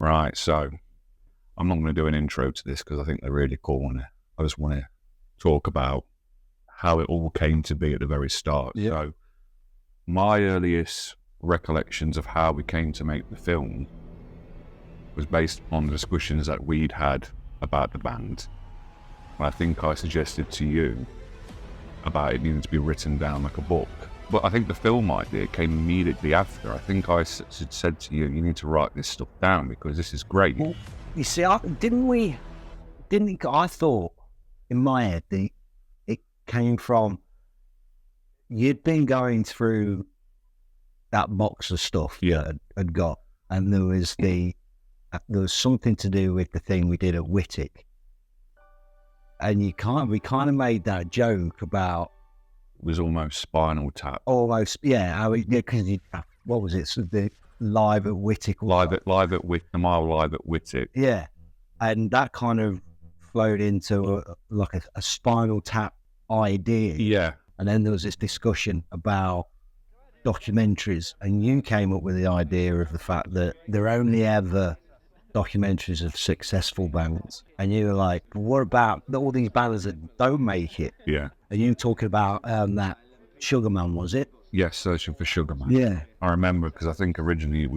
Right, so I'm not going to do an intro to this because I think they're really cool. And I just want to talk about how it all came to be at the very start. Yep. So my earliest recollections of how we came to make the film was based on the discussions that we'd had about the band. And I think I suggested to you about it needing to be written down like a book. But I think the film idea came immediately after. I think I said to you, you need to write this stuff down because this is great. Well, you see, I thought in my head that it came from, you'd been going through that box of stuff that had got, and there was something to do with the thing we did at Whittick. And we kind of made that joke about, It was almost Spinal Tap. Almost, yeah. Because what was it? So the live at Whittick. Live at Whittick. Yeah, and that kind of flowed into a Spinal Tap idea. Yeah. And then there was this discussion about documentaries, and you came up with the idea of the fact that there are only ever documentaries of successful bands, and you were like, what about all these bands that don't make it? Yeah. Are you talking about that Sugarman, was it? Yes, Searching for Sugarman. Yeah. I remember because I think originally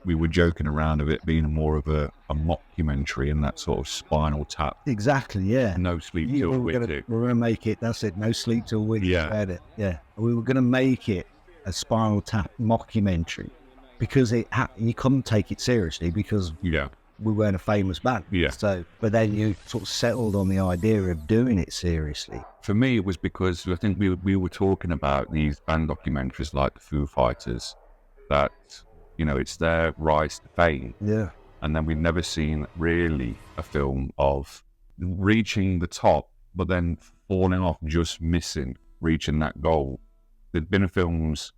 we were joking around of it being more of a mockumentary and that sort of Spinal Tap. Exactly, yeah. No Sleep Till Whittick. We're going to make it, that's it, No Sleep Till Whittick. Yeah. Yeah. We were going to make it a Spinal Tap mockumentary because you couldn't take it seriously because we weren't a famous band. Yeah. So, but then you sort of settled on the idea of doing it seriously. For me, it was because I think we were talking about these band documentaries like the Foo Fighters, that, it's their rise to fame. Yeah. And then we've never seen really a film of reaching the top, but then falling off, just reaching that goal. There'd been films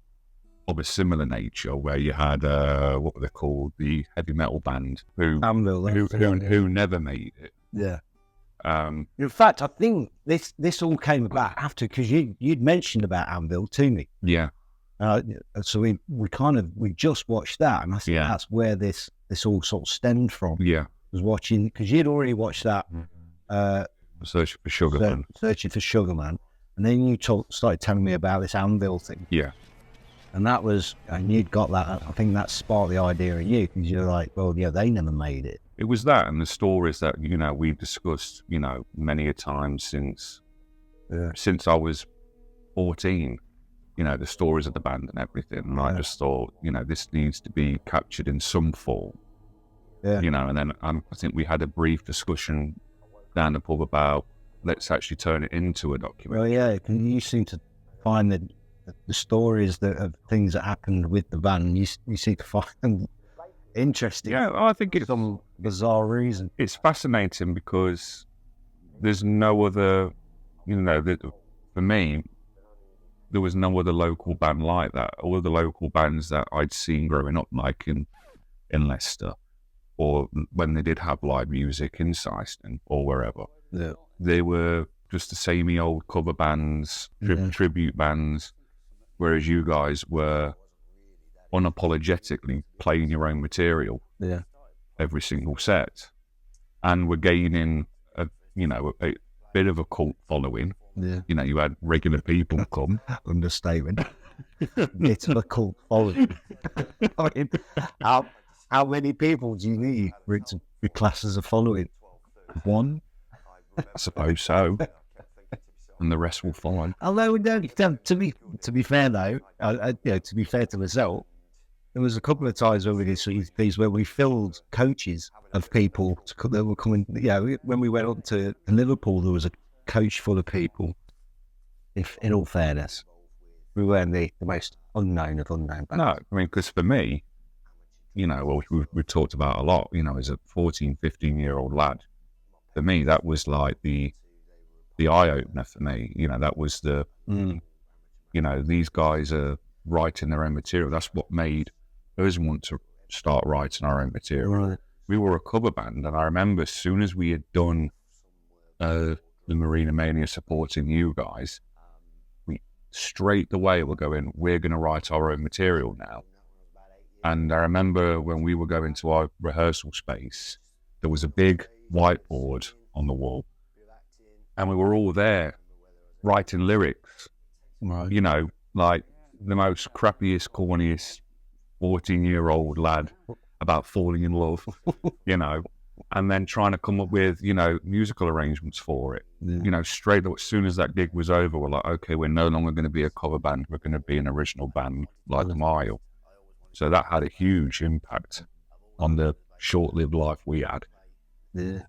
of a similar nature where you had what were they called, the heavy metal band who never made it. Yeah. In fact, I think this all came about after, because you'd mentioned about Anvil to me. Yeah. So we just watched that, and I think that's where this all sort of stemmed from. Yeah. Was watching, because you'd already watched that Searching for Sugarman. Searching for Sugarman, and then you started telling me about this Anvil thing. Yeah. And you'd got that. I think that sparked the idea in you, because you're like, well, yeah, they never made it. It was that, and the stories that we've discussed, many a time since I was 14. The stories of the band and everything. And I just thought, this needs to be captured in some form. Yeah. And then I think we had a brief discussion down the pub about let's actually turn it into a documentary. Well, yeah, you seem to find that the stories of things that happened with the band, you seem to find them interesting. Yeah, I think it's some bizarre reason. It's fascinating because there's no other, for me, there was no other local band like that. All of the local bands that I'd seen growing up, like in Leicester, or when they did have live music in Syston or wherever, they were just the samey old cover bands, tribute bands, whereas you guys were unapologetically playing your own material every single set, and were gaining a bit of a cult following. Yeah. You had regular people come. Understatement. Bit of a cult following. I mean, how many people do you need for it to be classed as a following? One? I suppose so. And the rest will follow. Although, to be fair though, to be fair to myself, there was a couple of times where we did these where we filled coaches of people that were coming. When we went up to Liverpool, there was a coach full of people. If, in all fairness, we weren't the most unknown of unknown bands. No, I mean, because for me, we talked about a lot, as a 14, 15-year-old lad, for me, that was like the eye-opener for me. That was these guys are writing their own material. That's what made us want to start writing our own material. Right. We were a cover band, and I remember as soon as we had done the Marina Mania supporting you guys, we straight away were going, we're going to write our own material now. And I remember when we were going to our rehearsal space, there was a big whiteboard on the wall, and we were all there writing lyrics. Right. You know, like the most crappiest, corniest 14-year-old lad about falling in love, you know, and then trying to come up with, you know, musical arrangements for it. Yeah. You know, straight as soon as that gig was over, we're like, okay, we're no longer going to be a cover band. We're going to be an original band like The Mile. So that had a huge impact on the short-lived life we had. Yeah.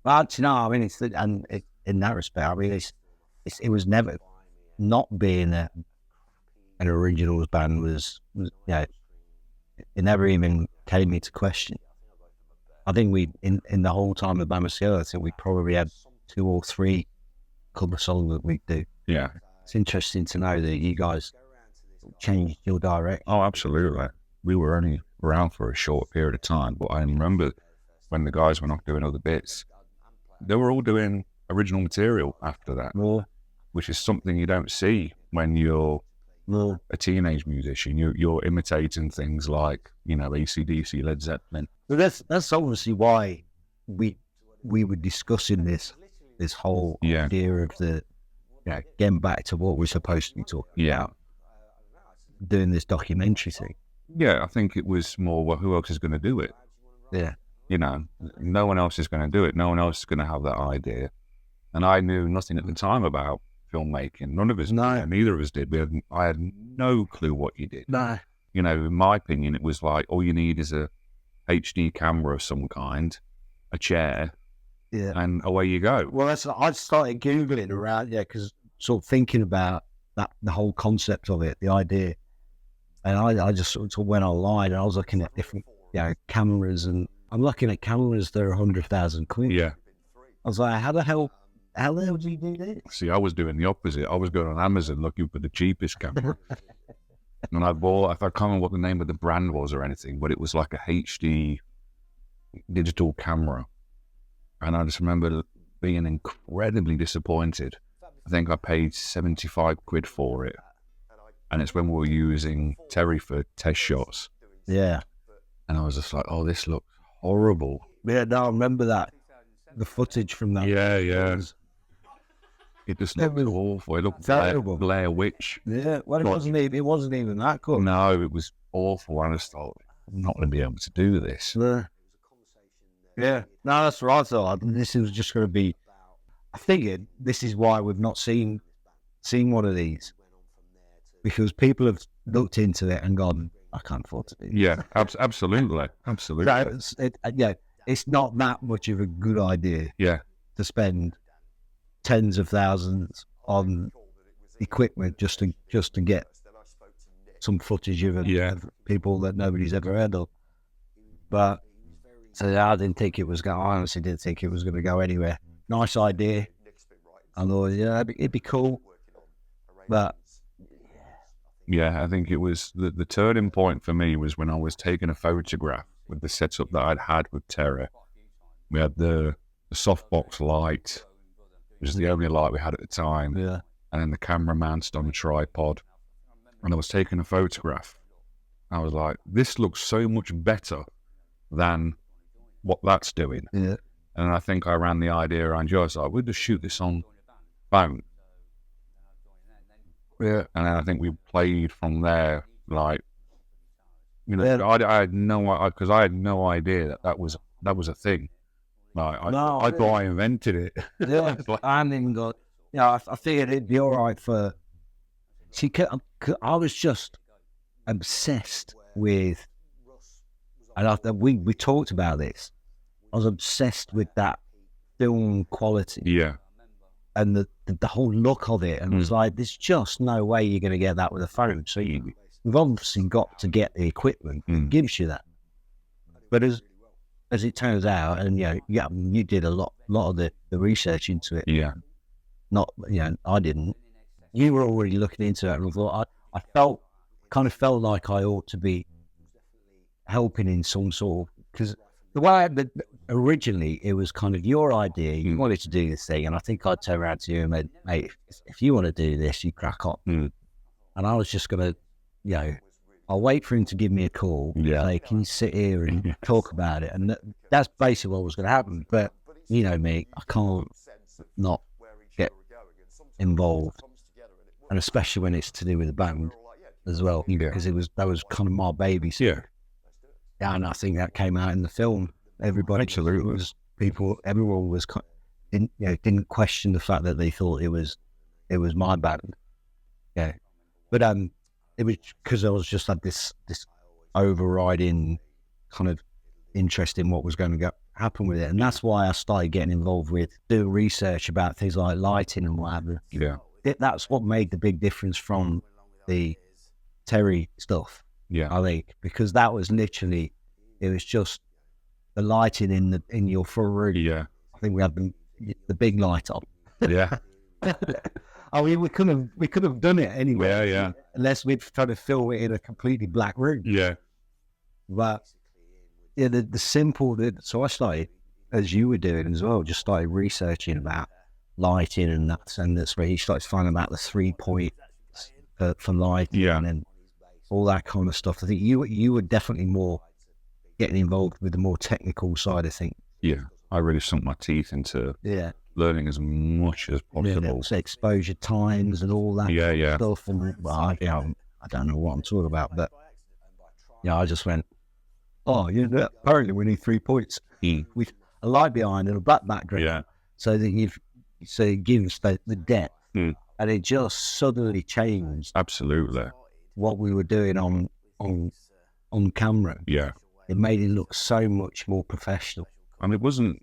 Well, you know, I mean, in that respect, I mean, it was never not being an originals band was you know, it never even came into question. I think in the whole time of band was together, I think we probably had 2 or 3 cover songs that we do. Yeah. It's interesting to know that you guys changed your direction. Oh, absolutely. We were only around for a short period of time, but I remember when the guys went off doing other bits, they were all doing original material after that, which is something you don't see when you're a teenage musician. You're imitating things like, you know, AC/DC, Led Zeppelin. But that's obviously why we were discussing this whole idea of the, you know, getting back to what we're supposed to be talking about, doing this documentary thing. Yeah, I think it was more, well, who else is going to do it? Yeah. You know, no one else is going to do it. No one else is going to have that idea. And I knew nothing at the time about filmmaking. None of us, neither of us did. I had no clue what you did. No. You know, in my opinion, it was like, all you need is a HD camera of some kind, a chair, and away you go. Well, I started Googling around, because sort of thinking about the whole concept of it, the idea. And I just sort of went online and I was looking at different, you know, cameras, and I'm looking at cameras that are 100,000 quid. Yeah. I was like, how the hell do you do this? See, I was doing the opposite. I was going on Amazon looking for the cheapest camera. And I can't remember what the name of the brand was or anything, but it was like a HD digital camera. And I just remember being incredibly disappointed. I think I paid 75 quid for it. And it's when we were using Terry for test shots. Yeah. And I was just like, oh, this looks horrible. Yeah, no, I remember that. The footage from that. Yeah. It just looked awful. It looked terrible. Blair Witch. Yeah, well, it wasn't even that good. No, it was awful. I just thought, I'm not going to be able to do this. Yeah. No, that's what I thought. This was just going to be... I figured this is why we've not seen one of these. Because people have looked into it and gone, I can't afford to do this. Yeah, absolutely. Absolutely. It's not that much of a good idea to spend tens of thousands on equipment just to get some footage of people that nobody's ever heard of. But so I didn't think it was going. I honestly didn't think it was going to go anywhere. Nice idea. I thought, it'd be cool. But I think it was the turning point for me was when I was taking a photograph with the setup that I'd had with Terra. We had the softbox light, which is the only light we had at the time. Yeah. And then the camera mounted on a tripod. And I was taking a photograph. I was like, this looks so much better than what that's doing. Yeah. And I think I ran the idea around you. I was like, we'll just shoot this on phone. Yeah. And then I think we played from there, like, you know, I had no idea that was a thing. Like, I thought I invented it. Yeah, I hadn't even got. I figured it'd be all right for. See, I was just obsessed with, and we talked about this. I was obsessed with that film quality. Yeah. And the whole look of it, and it was like, there's just no way you're going to get that with a phone. So we've obviously got to get the equipment that gives you that. But as it turns out, and you did a lot of the research into it. Yeah. Not, I didn't. You were already looking into it, and I thought I felt like I ought to be helping in some sort of, because the way originally it was kind of your idea. You wanted to do this thing, and I think I'd turn around to you and went, mate, if you want to do this, you crack on. And I was just going to, I'll wait for him to give me a call. Yeah. Say, can you sit here and talk about it? And that's basically what was going to happen. But you know me, I can't not get involved, and especially when it's to do with the band as well, because that was kind of my baby. So, Yeah. and I think that came out in the film. Everybody, everyone was didn't question the fact that they thought it was my band. Yeah, but it was because I was just had this overriding kind of interest in what was going to happen with it, and that's why I started getting involved with doing research about things like lighting and whatever. Yeah. That's what made the big difference from the Terry stuff. Yeah. I think, because that was literally, it was just the lighting in your front room. Yeah. I think we had the big light on. Yeah. I mean, we could have done it anyway. Yeah. Yeah. Unless we'd tried to film it in a completely black room. Yeah. But yeah, the simple. So I started, as you were doing as well, just started researching about lighting and that, and that's where he started finding about the 3 point for lighting, Yeah. and then all that kind of stuff. I think you were definitely more getting involved with the more technical side of things. Yeah. I really sunk my teeth into learning as much as possible. Yeah, exposure times and all that Yeah. Yeah. stuff. And well, I don't know what I'm talking about, but yeah, I just went, oh, apparently we need 3 points with a light behind and a black background. Yeah. So that it gives the depth, Mm. and it just suddenly changed Absolutely. what we were doing on camera. Yeah. It made it look so much more professional. And it wasn't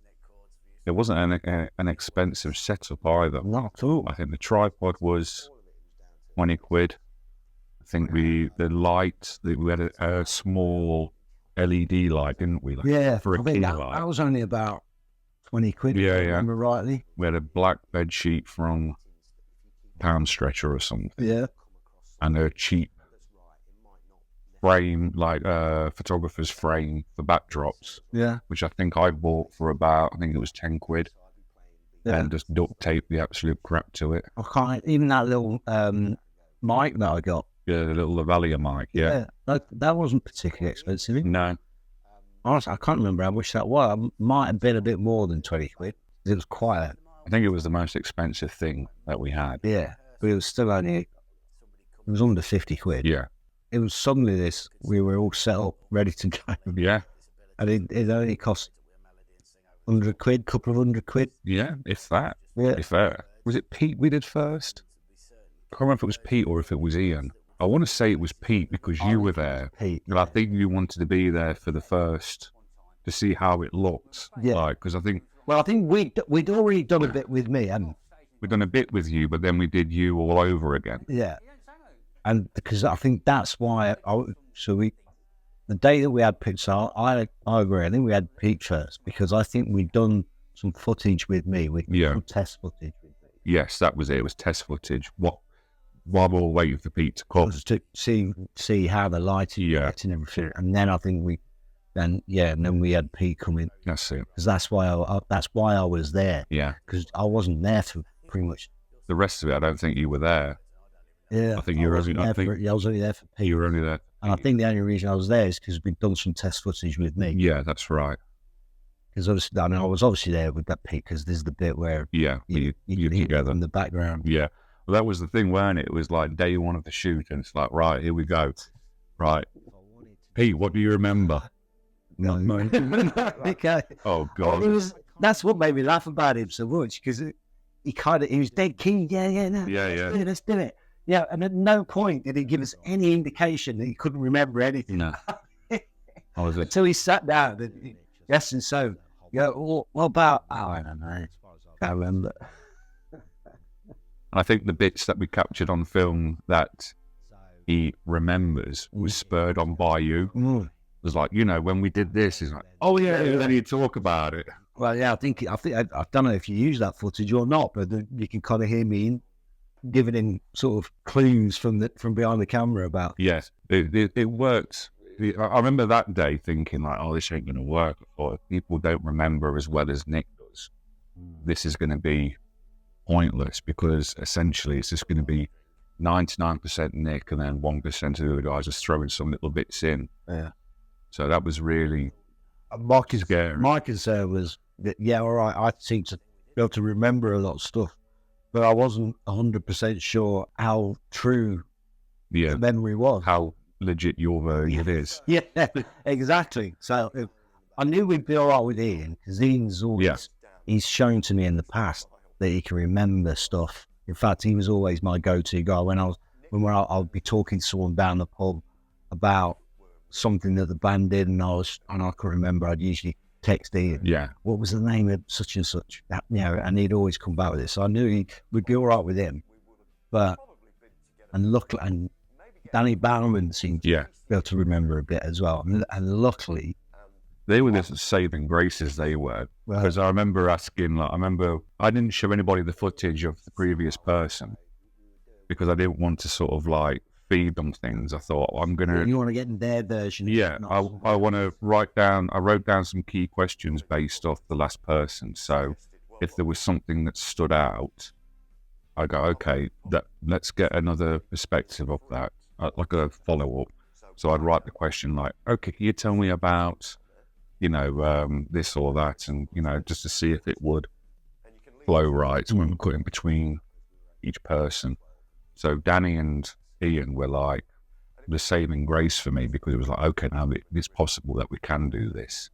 an expensive setup either. Not at all. I think the tripod was 20 quid. I think we had a small LED light, didn't we? For a I think key that light. was only about 20 quid. Yeah, if I yeah. remember rightly. We had a black bed sheet from Pound Stretcher or something, Yeah. and a cheap frame, photographer's frame for backdrops, Yeah. which I think I bought for about, I think it was 10 quid, Yeah. and just duct tape the absolute crap to it. I can't, even that little mic that I got. Yeah, the little Lavalier mic. Yeah. That wasn't particularly expensive. No. Honestly, I can't remember how much that was. It might have been a bit more than 20 quid. It was quite I think it was the most expensive thing that we had. yeah, but it was still it was under 50 quid. Yeah. It was suddenly we were all set up, ready to go. Yeah. And it only cost 100 quid, couple of 100 quid. Yeah, if that. Yeah. If that. Was it Pete we did first? I can't remember if it was Pete or if it was Ian. I want to say it was Pete because you were there. Pete. And I think you wanted to be there for the first to see how it looked. Yeah. Because I think Well, I think we'd already done a bit with me, hadn't we'd done a bit with you, but then we did you all over again. we? Yeah. And because I think that's why the day that we had Pete, so I agree. I think we had Pete first because I think we'd done some footage with me, some test footage with me. Yes, that was it. It was test footage. While we were waiting for Pete to come. Was to see how the lighting worked and everything. And then I think and then we had Pete come in. That's it. Because that's why I was there. Yeah. Because I wasn't there for pretty much. The rest of it, I don't think you were there. Yeah. I think you were only. I was only there for Pete. You were only there. And I think the only reason I was there is because we'd done some test footage with me. Yeah, that's right. Because I was obviously there with that Pete because there's the bit where you're together in the background. Yeah. Well, that was the thing, weren't it? It was like day one of the shoot, and it's like, right, here we go. Right, Pete, what do you remember? No. Okay. Oh God. That's what made me laugh about him so much because he was dead keen. Yeah. Let's do it. Yeah, and at no point did he give us any indication that he couldn't remember anything. No. Until he sat down. And, yes, and so, what about? Oh, I don't know. Can't remember. I think the bits that we captured on film that he remembers was spurred on by you. Mm. It was like, when we did this, he's like, oh yeah, and then he'd talk about it. Well, yeah, I don't know if you use that footage or not, but you can kind of hear me giving him sort of clues from behind the camera about. Yes, it worked. I remember that day thinking like, oh, this ain't going to work. Or if people don't remember as well as Nick does, this is going to be pointless because essentially it's just going to be 99% Nick, and then 1% of the other guys just throwing some little bits in. Yeah. So that was really My scary. concern was that, yeah, all right, I seem to be able to remember a lot of stuff, but I wasn't 100% sure how true Yeah, the memory was. how legit your version is. Yeah, exactly. So I knew we'd be all right with Ian, because Ian's always, he's shown to me in the past that he can remember stuff. In fact, he was always my go-to guy when I'll be talking to someone down the pub about something that the band did, and I couldn't remember. I'd usually text Ian, Yeah, what was the name of such and such, that, and he'd always come back with it. So I knew we'd be all right with him. And Danny Bowerman seemed to be able to remember a bit as well. And luckily, they were the saving graces, they were. Because I remember asking, I didn't show anybody the footage of the previous person because I didn't want to sort of like feed them things. I thought, you want to get in their version. Yeah, I want to I wrote down some key questions based off the last person. So if there was something that stood out, I go, okay, let's get another perspective of that, like a follow-up. So I'd write the question like, okay, can you tell me about, this or that, and, just to see if it would flow right when we're cutting between each person. So Danny and Ian were like the saving grace for me, because it was like, okay, now it's possible that we can do this.